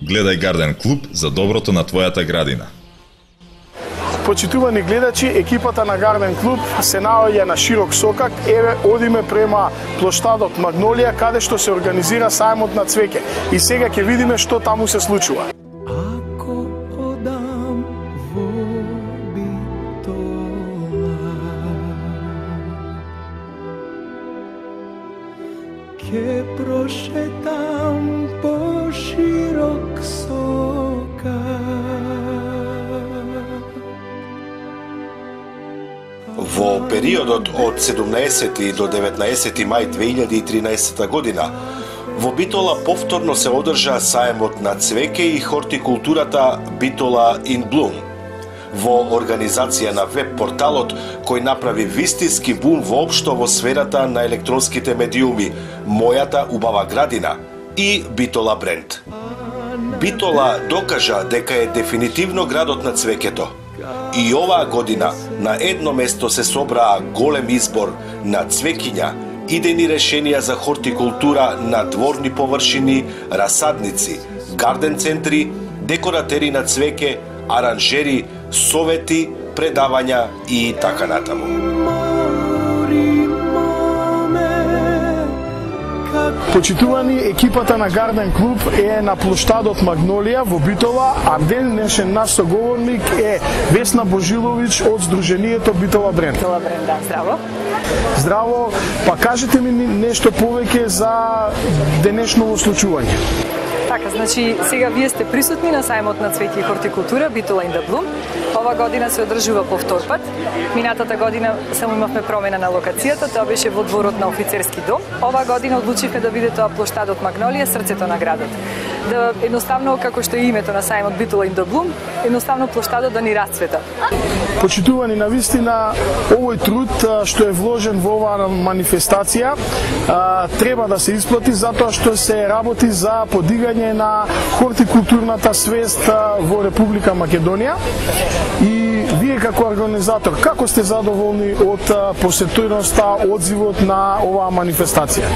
Гледај Гарден клуб за доброто на твојата градина. Почитувани гледачи, екипата на Гарден клуб се наоѓа на широк сокак. Еве, одиме према плоштадот Магнолија, каде што се организира сајмот на цвеќе. И сега ќе видиме што таму се случува. Ако одам во Битола, ќе прошетам по широк сокак. Во периодот од 17 до 19 мај 2013 година, во Битола повторно се одржа сајмот на цвеќе и хортикултурата Битола in Bloom. Во организација на веб порталот кој направи вистински бум воопшто во сферата на електронските медиуми, Мојата убава градина и Битола бренд. Битола докажа дека е дефинитивно градот на цвеќето. И оваа година на едно место се собраа голем избор на цвеќиња, идејни решенија за хортикултура на дворни површини, расадници, гарден центри, декоратери на цвеќе, аранжери, совети, предавања и така натаму. Почитувани, екипата на Гарден клуб е на плоштадот Магнолија во Битола, а денешен наш соговорник е Весна Божиловиќ од Сдруженијето Битола бренд. Битола бренд, да, здраво. Здраво, па кажете ми нешто повеќе за денешново случување. Така, значи, сега вие сте присутни на сајмот на цвеќе и хортикултура Битола in Bloom. Ова година се одржува повтор пат. Минатата година само имавме промена на локацијата, тоа беше во дворот на офицерски дом. Ова година одлучивме да биде тоа плоштадот Магнолија, срцето на градот. Да едноставно, како што е името на сајмот Битола in Bloom, едноставно плоштадот да ни расцвета. Почитувани, навистина, овој труд што е вложен во оваа манифестација треба да се исплати затоа што се работи за подигање на хортикултурната свест во Република Македонија. И вие како организатор, како сте задоволни од посетуваноста, одзивот на оваа манифестација?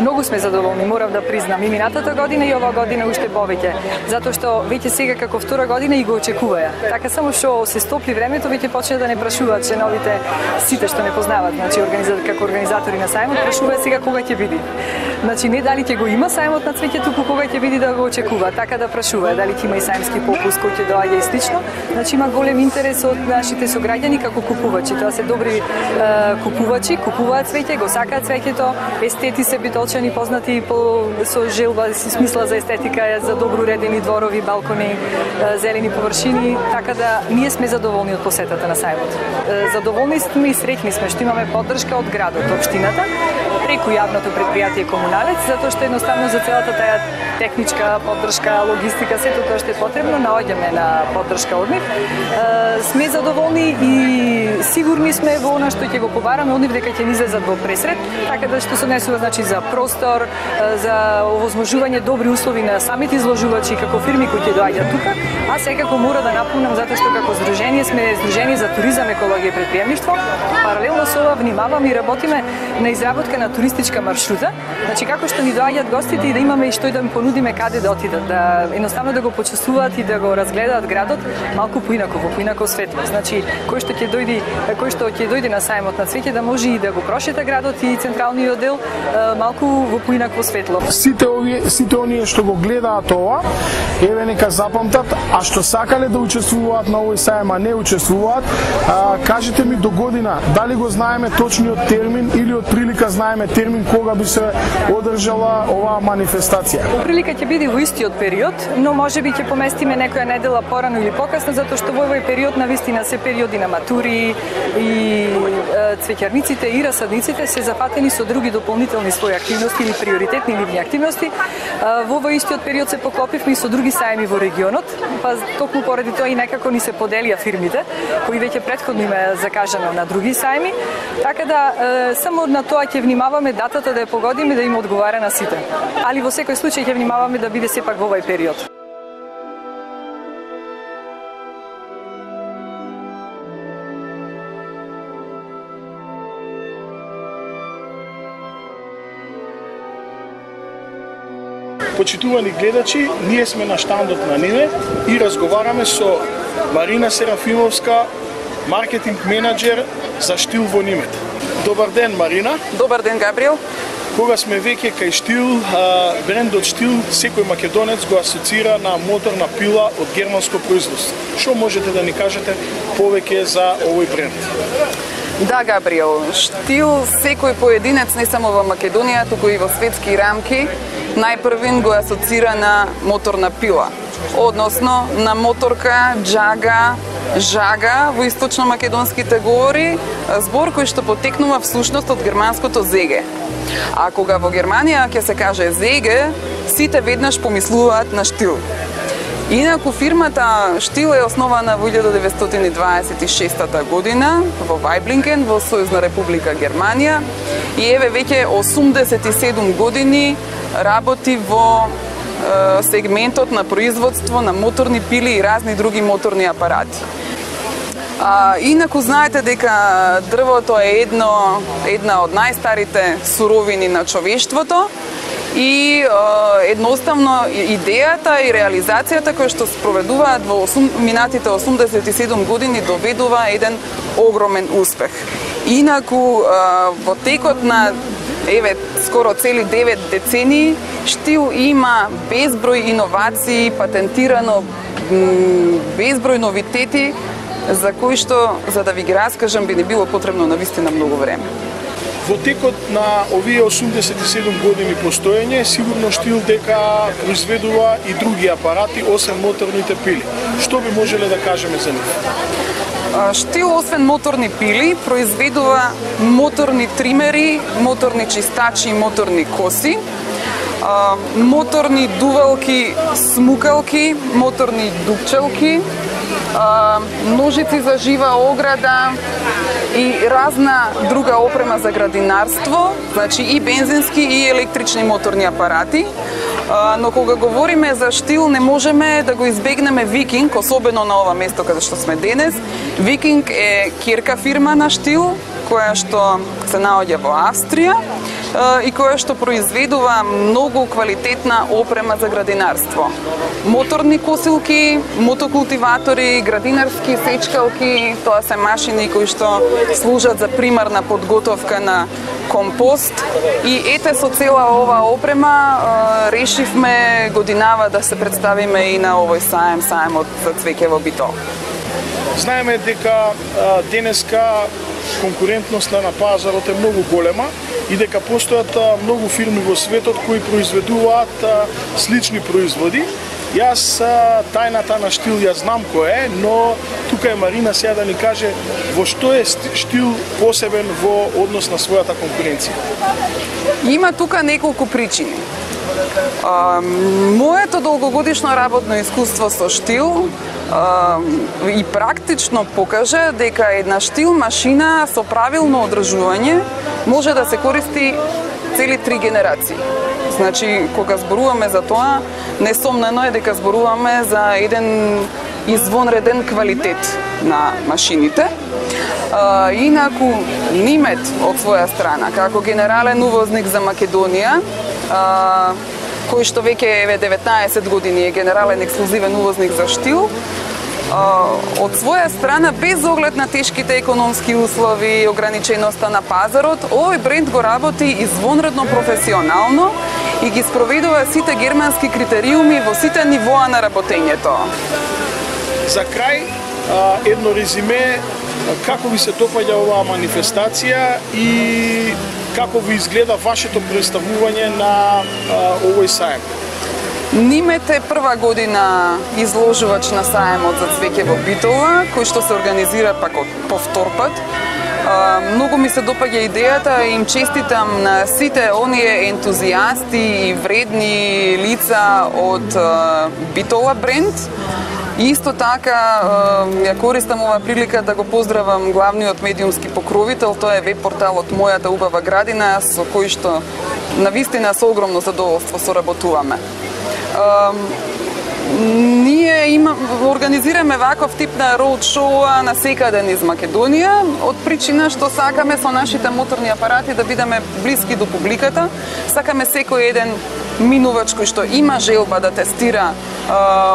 Многу сме задоволни, морам да признам, и минатата година и оваа година уште повеќе, затоа што веќе сега како втора година и го очекуваја. Така само што се стопли времето, веќе почна да не прашуваат членовите, сите што не познават, значи како организатори на сајмот, прашуваат сега кога ќе биде. Значи не дали ќе го има сајмот на цвеќе, туку кога ќе биде да го очекува, така да прашуваат дали ќе има и сајмски попуст кој ќе доаѓа и слично. Значи има голем интерес од нашите сограѓани како купувачи. Тоа се добри купувачи, купуваат цвеќе, го сакаат цвеќето, естети се битолчани познати со желба, си смисла за естетика, за добро уредени дворови, балкони, зелени површини, така да ние сме задоволни од посетата на сајмот. Задоволни сме и среќни сме што имаме поддршка од градот, општината, преку јавното предпријатие Комуналец, затоа што едноставно за целата таа техничка поддршка, логистика, сето тоа што е потребно, наоѓаме на поддршка од нив. Сме задоволни и сигурни сме во она што ќе го побараме од нив дека ќе ни излезат во пресред, така да што се однесува значи за простор, за овозможување добри услови на самите изложувачи како фирми кои ќе доаѓаат тука, а секако мора да напомнам затоа што како здружение сме здружение за туризам, екологија и предприемништво. Паралелно со ова внимаваме и работиме на изработка на туристичка маршрута, значи како што ни доаѓаат гостите и да имаме и што и да им понудиме каде да отидат, да едноставно да го почувствуваат и да го разгледаат градот малку поинако, во поинако светло. Значи кој што ќе дојде на сајмот на цвеќе да може и да го прошета градот и централниот дел малку во поинако светло. Сите оние што го гледаат ова, еве нека запамтат, а што сакале да учествуваат на овој сајм, а не учествуваат, кажете ми до година дали го знаеме точниот термин или од прилика знаеме термин кога би се одржала оваа манифестација? Во прилика ќе биде во истиот период, но можеби ќе поместиме некоја недела порано или покасно, затоа што во овој период навистина се периоди на матури и цвеќарниците и расадниците се зафатени со други дополнителни своји активности или приоритетни ливни активности. Во овој истиот период се поклопивме и со други сајми во регионот, па токму поради тоа и некако ни се поделија фирмите, кои веќе претходно има закажано на други сајми, така да само на тоа ќе внимаваме датата да ја погодиме да им одговара на сите. Али во секој случај ќе внимаваме да биде сепак во овој период. Почитувани гледачи, ние сме на штандот на Ниве и разговараме со Марина Серафимовска, маркетинг менеджер за Штил во Нимет. Добар ден, Марина. Добар ден, Габриел. Кога сме веќе кај Штил, брендот Штил, секој македонец го асоцира на моторна пила од германско производство. Што можете да ни кажете повеќе за овој бренд? Да, Габриел, Штил секој поединец не само во Македонија, туку и во светски рамки, најпрвин го асоцира на моторна пила, односно на моторка, джага, жага во источно-македонските говори, збор кој што потекнува всушност од германското зеге. А кога во Германија ќе се каже зеге, сите веднаш помислуваат на Штил. Инаку фирмата Штил е основана во 1926 година во Вајблинген во Сојузна република Германија и еве веќе 87 години работи во сегментот на производство на моторни пили и разни други моторни апарати. Инаку знаете дека дрвото е една од најстарите суровини на човештвото и едноставно идејата и реализацијата која што спроведуваат во минатите 87 години доведува еден огромен успех. Инаку во текот на скоро цели 9 децении Штил има безброј иновации, патентирано безброј новитети за кои што, за да ви ги раскажам, би не било потребно навистина многу време. Во текот на овие 87 години постоење, сигурно Штил дека произведува и други апарати, освен моторните пили. Што би можеле да кажеме за нив? Штил, освен моторни пили, произведува моторни тримери, моторни чистачи и моторни коси, моторни дувалки, смукалки, моторни дупчалки, ножици за жива ограда и разна друга опрема за градинарство, значи и бензински и електрични моторни апарати. Но кога говориме за Штил, не можеме да го избегнеме Викинг, особено на ова место каде што сме денес. Викинг е ќерка фирма на Штил, која што се наоѓа во Австрија и која што произведува многу квалитетна опрема за градинарство. Моторни косилки, мотокултиватори, градинарски сечкалки, тоа се машини кои што служат за примарна подготовка на компост. И ете со цела ова опрема решивме годинава да се представиме и на овој саемот за цвеќе во Битол. Знаеме дека денеска конкурентноста на пазарот е многу голема и дека постојат многу фирми во светот кои произведуваат слични производи. Јас тајната на Штил ја знам кој е, но тука е Марина сега да ни каже во што е Штил посебен во однос на својата конкуренција. Има тука неколку причини. Моето долгогодишно работно искуство со Штил и практично покажа дека една Штил машина со правилно одржување може да се користи цели 3 генерации. Значи, кога зборуваме за тоа, несомнено е дека зборуваме за еден извонреден квалитет на машините. Инаку, Нимет од своја страна, како генерален увозник за Македонија, кој што веќе 19 години е генерален ексклузивен увозник за Штил, од своја страна, без оглед на тешките економски услови и ограниченоста на пазарот, овој бренд го работи извонредно професионално и ги спроведува сите германски критериуми во сите нивоа на работењето. За крај, едно резиме, како ви се допаѓа оваа манифестација и како ви изгледа вашето представување на овој саем? Нимет е прва година изложувач на саемот за цвеќе во Битола, кој што се организира пак по втор пат. Многу ми се допаѓа идејата и им честитам на сите оние ентузијасти и вредни лица од Битола бренд. Исто така, ја користам ова прилика да го поздравам главниот медиумски покровител, тоа е веб порталот Мојата убава градина, со кој што навистина со огромно задоволство соработуваме. Ние организираме ваков тип на роуд шоу на секаде низ Македонија, од причина што сакаме со нашите моторни апарати да бидеме блиски до публиката. Сакаме секој еден минувач кој што има желба да тестира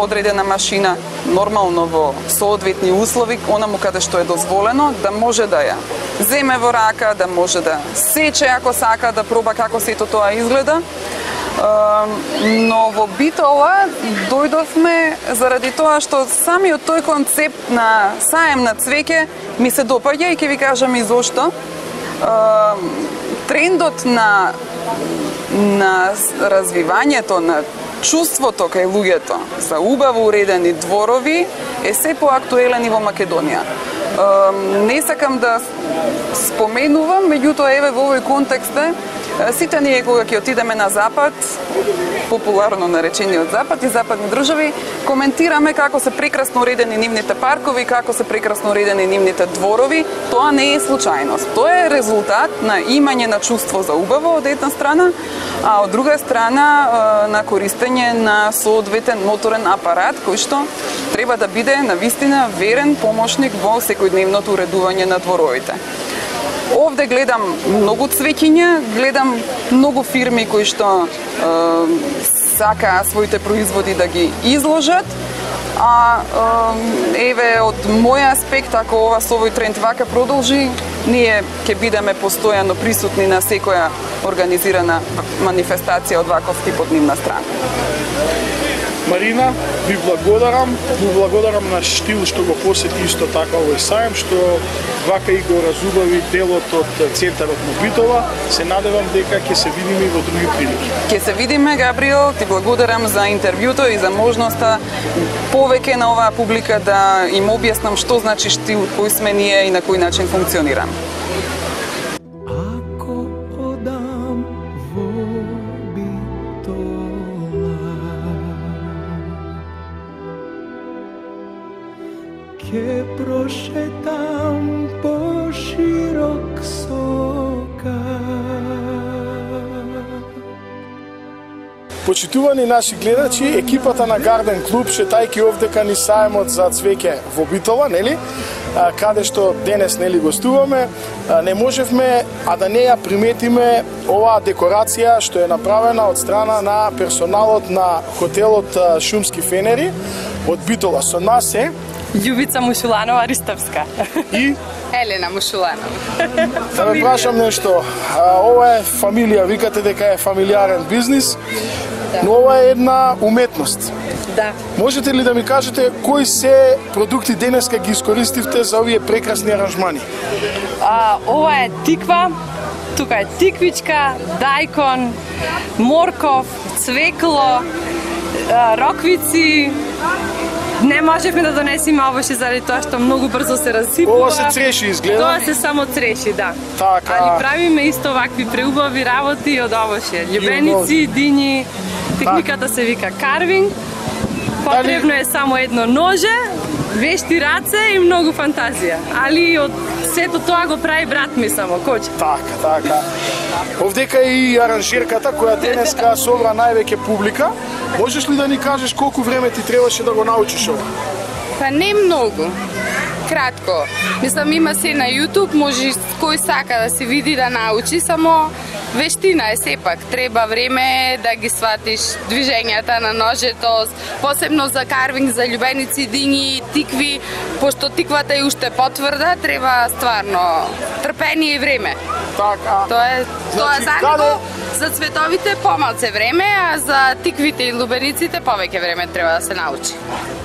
одредена машина, нормално во соодветни услови, онаму каде што е дозволено, да може да ја земе во рака, да може да сече ако сака, да проба како сето тоа изгледа. Но во Битола дојдовме заради тоа што самиот тој концепт на саем на цвеќе ми се допаѓа и ќе ви кажам и зошто. Трендот на развивањето на чувството кај луѓето за убаво уредени дворови е се поактуелен и во Македонија. Не сакам да споменувам, меѓутоа еве во овој контекст сите ние кога ќе отидеме на Запад, популарно наречениот Запад и западни држави, коментираме како се прекрасно уредени нивните паркови, како се прекрасно уредени нивните дворови. Тоа не е случајност. Тоа е резултат на имање на чувство за убаво од една страна, а од друга страна на користење на соодветен моторен апарат кој што треба да биде навистина верен помошник во секојдневното уредување на дворовите. Овде гледам многу цвеќиња, гледам многу фирми кои што сакаа своите производи да ги изложат, а еве од мој аспект, ако ова со овој тренд вака продолжи, ние ќе бидеме постојано присутни на секоја организирана манифестација од ваков тип од нивна страна. Марина, ви благодарам на Штил што го посети исто така овој саем, што вака и го разубави делот од центарот на Битола. Се надевам дека ќе се видиме и во други прилики. Ќе се видиме, Габриел, ти благодарам за интервјуто и за можноста повеќе на оваа публика да им објаснам што значи Штил, кој сме ние и на кој начин функционираме. Che prošetam po širok soka. Почитувани наши гледачи, екипата на Гарден Клуб, шетајќи овдека ни саемот за цвеќе во Битола, нели? Каде што денес нели гостуваме, не можевме да не ја приметиме оваа декорација што е направена од страна на персоналот на хотелот Шумски фенери од Битола. Со нас е Љубица Мушуланова Ристовска и Елена Мушуланова. Да ве прашам нешто, ова е фамилија, викате дека е фамилиарен бизнис, но ова е една уметност. Да. Можете ли да ми кажете кои се продукти денеска ги искористивте за овие прекрасни аранжмани? Ова е тиква, тука е тиквичка, дајкон, морков, цвекло, роквици. Не можевме да донесеме овоше заради тоа што многу брзо се расипува. Ова се цреши изгледа. Тоа се само цреши, да. Така. Али правиме исто вакви преубави работи од овоше. Љубеници, дињи, техниката се вика карвинг. Потребно е само едно ноже, вешти раце и многу фантазија. Али од сето тоа го прави брат ми само, Коче. Така. Овдека и аранжерката која денеска собра највеќе публика. Можеш ли да ни кажеш колку време ти требаше да го научиш ова? Па не многу. Кратко. Мислам, има се на YouTube, може кој сака да се види да научи, само вештина е сепак. Треба време да ги сватиш движењата на ножето, посебно за карвинг, за љубеници, дињи, тикви, пошто тиквата е уште потврда, треба стварно трпение и време. Така. Тоа за него, за цветовите помалце време, а за тиквите и лубениците повеќе време треба да се научи.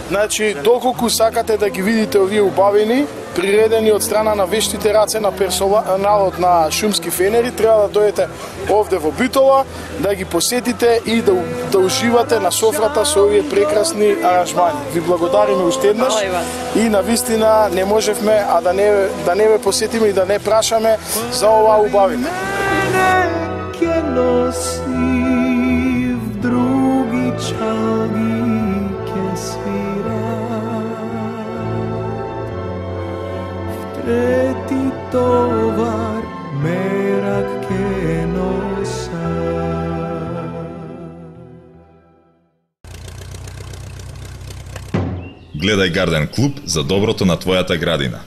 Значи, доколку сакате да ги видите овие убавини, приредени од страна на вештите раце на персоналот на Шумски фенери, треба да дојдете овде во Битола, да ги посетите и да уживате на софрата со овие прекрасни аранжмани. Ви благодариме уште еднаш и навистина не можевме да не ве посетиме и да не прашаме за оваа убавина. Ке носи в други чалги ке свира, в трети товар мерак ке носа. Гледај Гарден Клуб за доброто на твојата градина.